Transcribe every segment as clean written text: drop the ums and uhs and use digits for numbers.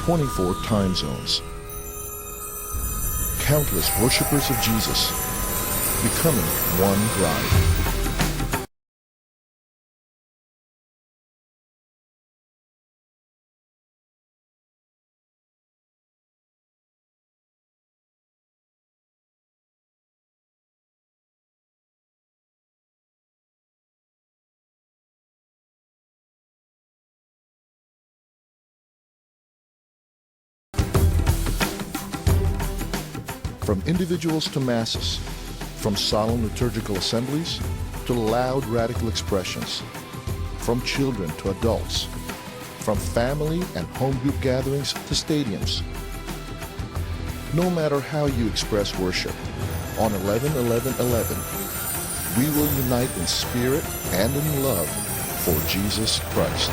24 time zones. Countless worshippers of Jesus, becoming one bride. From individuals to masses, from solemn liturgical assemblies to loud radical expressions, from children to adults, from family and home group gatherings to stadiums. No matter how you express worship, on 11-11-11, we will unite in spirit and in love for Jesus Christ.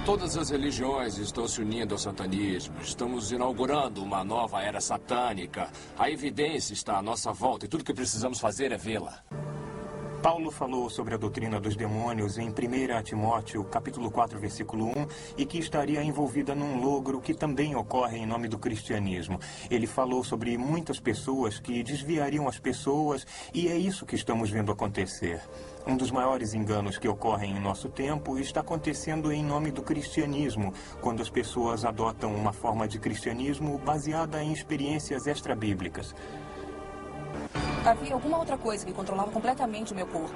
Todas as religiões estão se unindo ao satanismo. Estamos inaugurando uma nova era satânica. A evidência está à nossa volta e tudo que precisamos fazer é vê-la. Paulo falou sobre a doutrina dos demônios em 1 Timóteo, capítulo 4, versículo 1, e que estaria envolvida num logro que também ocorre em nome do cristianismo. Ele falou sobre muitas pessoas que desviariam as pessoas, e é isso que estamos vendo acontecer. Um dos maiores enganos que ocorrem em nosso tempo está acontecendo em nome do cristianismo, quando as pessoas adotam uma forma de cristianismo baseada em experiências extrabíblicas. Havia alguma outra coisa que controlava completamente o meu corpo.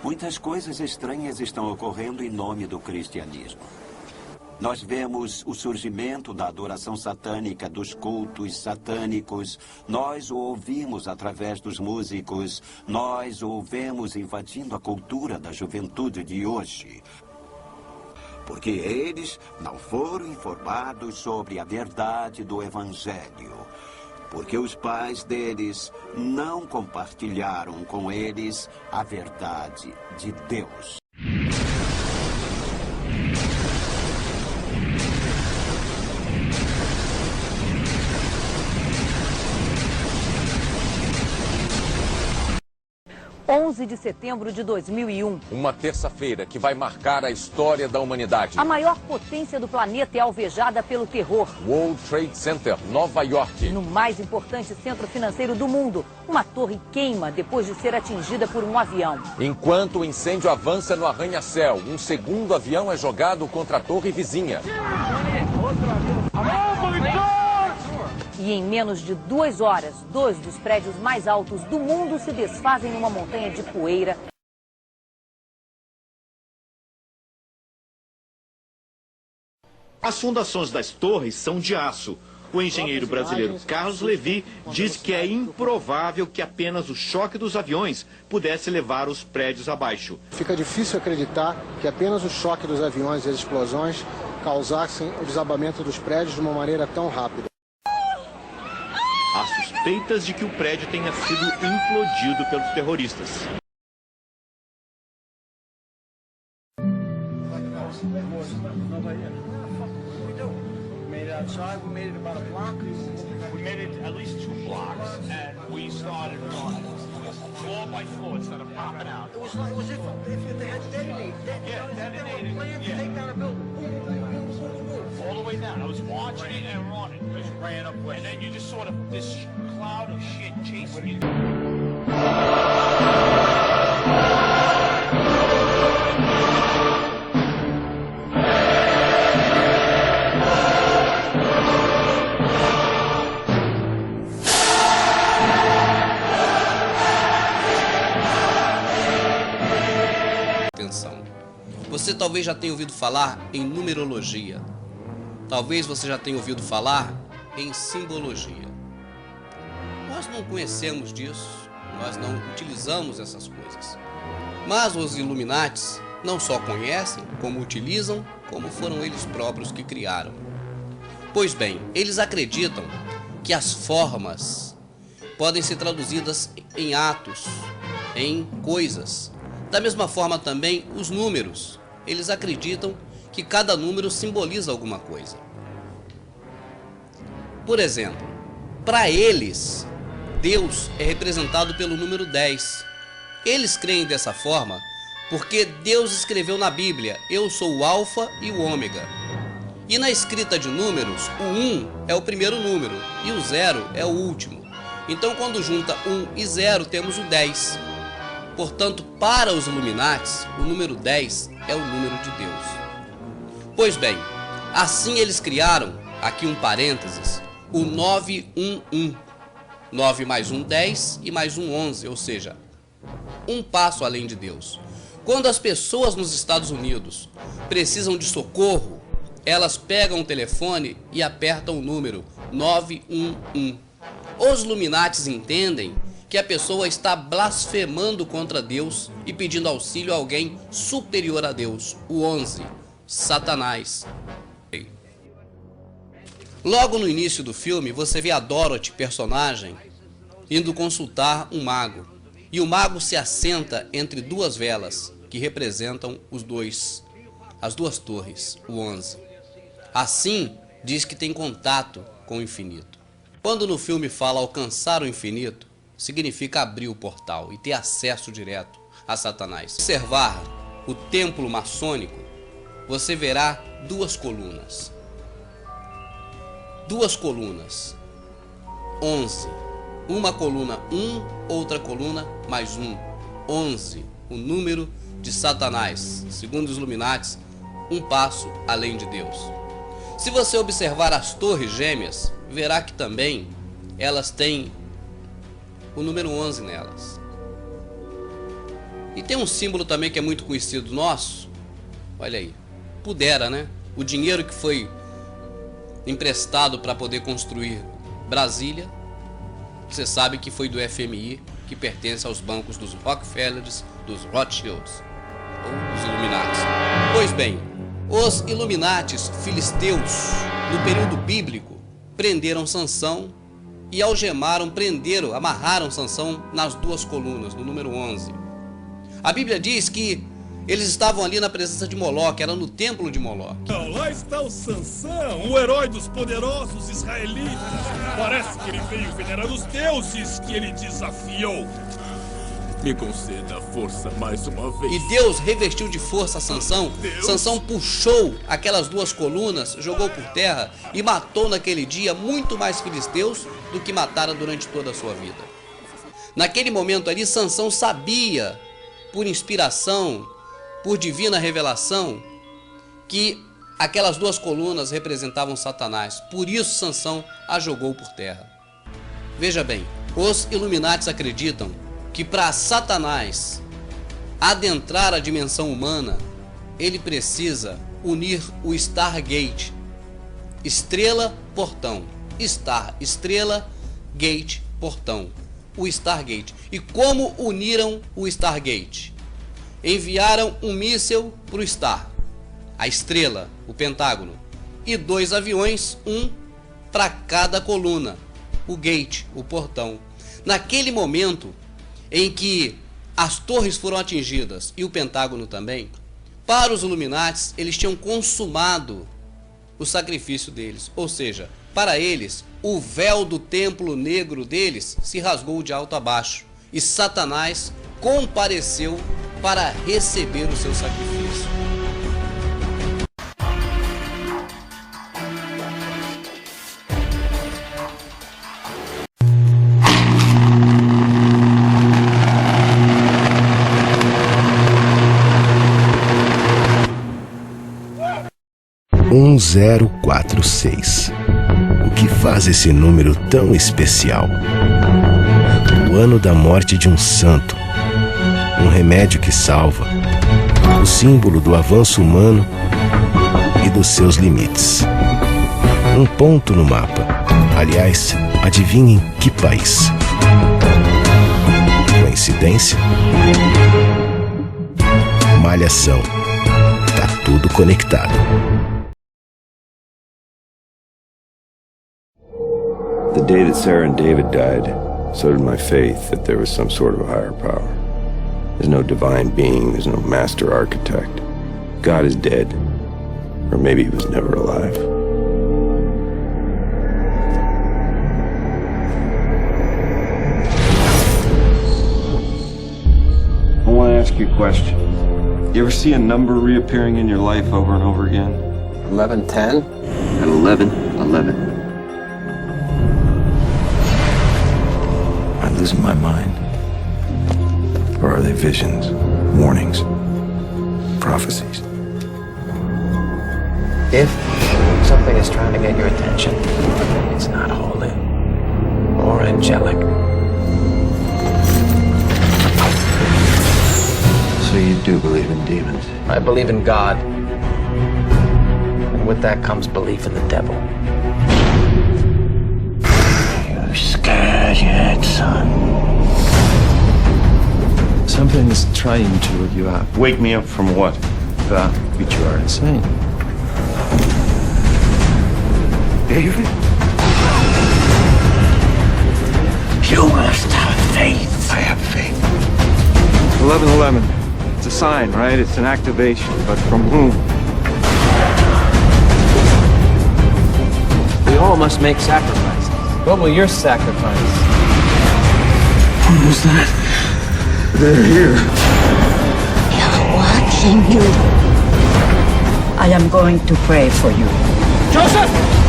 Muitas coisas estranhas estão ocorrendo em nome do cristianismo. Nós vemos o surgimento da adoração satânica, dos cultos satânicos. Nós o ouvimos através dos músicos. Nós o vemos invadindo a cultura da juventude de hoje. Porque eles não foram informados sobre a verdade do Evangelho. Porque os pais deles não compartilharam com eles a verdade de Deus. 11 de setembro de 2001. Uma terça-feira que vai marcar a história da humanidade. A maior potência do planeta é alvejada pelo terror. World Trade Center, Nova York. No mais importante centro financeiro do mundo, uma torre queima depois de ser atingida por um avião. Enquanto o incêndio avança no arranha-céu, um segundo avião é jogado contra a torre vizinha. E em menos de 2 horas, 2 dos prédios mais altos do mundo se desfazem numa montanha de poeira. As fundações das torres são de aço. O engenheiro brasileiro Carlos Levi diz que é improvável que apenas o choque dos aviões pudesse levar os prédios abaixo. Fica difícil acreditar que apenas o choque dos aviões e as explosões causassem o desabamento dos prédios de uma maneira tão rápida. Há suspeitas de que o prédio tenha sido implodido pelos terroristas. Outside, we made it about a block. We made it at least 2 blocks, and we started running floor by floor instead of popping out. It was like, if they had detonated. Yeah, detonated. Planned to take down a building. All the way down. I was watching it and running. Just ran up, and then you just sort of this cloud of shit chasing you. Você talvez já tenha ouvido falar em numerologia. Talvez você já tenha ouvido falar em simbologia. Nós não conhecemos disso, nós não utilizamos essas coisas. Mas os Illuminatis não só conhecem, como utilizam, como foram eles próprios que criaram. Pois bem, eles acreditam que as formas podem ser traduzidas em atos, em coisas. Da mesma forma também os números. Eles acreditam que cada número simboliza alguma coisa. Por exemplo, para eles, Deus é representado pelo número 10. Eles creem dessa forma porque Deus escreveu na Bíblia: eu sou o Alfa e o Ômega. E na escrita de números, o 1 é o primeiro número e o 0 é o último. Então, quando junta 1 e 0, temos o 10. Portanto, para os Illuminatis, o número 10 é o número de Deus. Pois bem, assim eles criaram, aqui um parênteses, o 911. 9 mais 1, 10 e mais 1, 11, ou seja, um passo além de Deus. Quando as pessoas nos Estados Unidos precisam de socorro, elas pegam o telefone e apertam o número 911. Os Illuminatis entendem que a pessoa está blasfemando contra Deus e pedindo auxílio a alguém superior a Deus, o 11, Satanás. Logo no início do filme, você vê a Dorothy, personagem, indo consultar um mago. E o mago se assenta entre duas velas, que representam as duas torres, o 11. Assim, diz que tem contato com o infinito. Quando no filme fala alcançar o infinito, significa abrir o portal e ter acesso direto a Satanás. Se observar o templo maçônico, você verá duas colunas. 11. Uma coluna 1, outra coluna mais 1. 11. O número de Satanás. Segundo os Illuminatis, um passo além de Deus. Se você observar as torres gêmeas, verá que também elas têm o número 11 nelas. E tem um símbolo também que é muito conhecido nosso. Olha aí. Pudera, né? O dinheiro que foi emprestado para poder construir Brasília, você sabe que foi do FMI, que pertence aos bancos dos Rockefellers, dos Rothschilds, ou dos Illuminatis. Pois bem, os Illuminatis filisteus, no período bíblico, prenderam Sansão e algemaram, amarraram Sansão nas duas colunas, no número 11. A Bíblia diz que eles estavam ali na presença de Moloque, era no templo de Moloque. Lá está o Sansão, o herói dos poderosos israelitas. Parece que ele veio venerar os deuses que ele desafiou. Me conceda força mais uma vez. E Deus revestiu de força Sansão. Sansão puxou aquelas duas colunas, jogou por terra e matou naquele dia muito mais filisteus do que matara durante toda a sua vida. Naquele momento ali, Sansão sabia, por inspiração, por divina revelação, que aquelas duas colunas representavam Satanás. Por isso Sansão a jogou por terra. Veja bem, os Illuminatis acreditam que para Satanás adentrar a dimensão humana, ele precisa unir o Stargate. Estrela, portão. Star, estrela, gate, portão. O Stargate. E como uniram o Stargate? Enviaram um míssil para o Star, a estrela, o Pentágono, e 2 aviões, um para cada coluna, o gate, o portão. Naquele momento em que as torres foram atingidas e o Pentágono também, para os Illuminatis, eles tinham consumado o sacrifício deles, ou seja, para eles, o véu do templo negro deles se rasgou de alto a baixo e Satanás compareceu para receber o seu sacrifício. Um 1046. O que faz esse número tão especial? O ano da morte de um santo. Um remédio que salva, o símbolo do avanço humano e dos seus limites. Um ponto no mapa. Aliás, adivinhem que país? Coincidência? Malhação. Tá tudo conectado. The day that Sarah and David died, so did my faith that there was some sort of a higher power. There's no divine being, there's no master architect. God is dead. Or maybe he was never alive. question. You ever see a number reappearing in your life over and over again? 1110? And 1111. Am I losing my mind? Or are they visions, warnings, prophecies? If something is trying to get your attention, it's not holy or angelic. So you do believe in demons? I believe in God. And with that comes belief in the devil. You're scared yet, son? Something is trying to wake you up. Wake me up from what? That which you are insane. David? You must have faith. I have faith. 1111. It's a sign, right? It's an activation, but from whom? We all must make sacrifices. What will your sacrifice? What was that? They're here. They're watching you. I am going to pray for you. Joseph!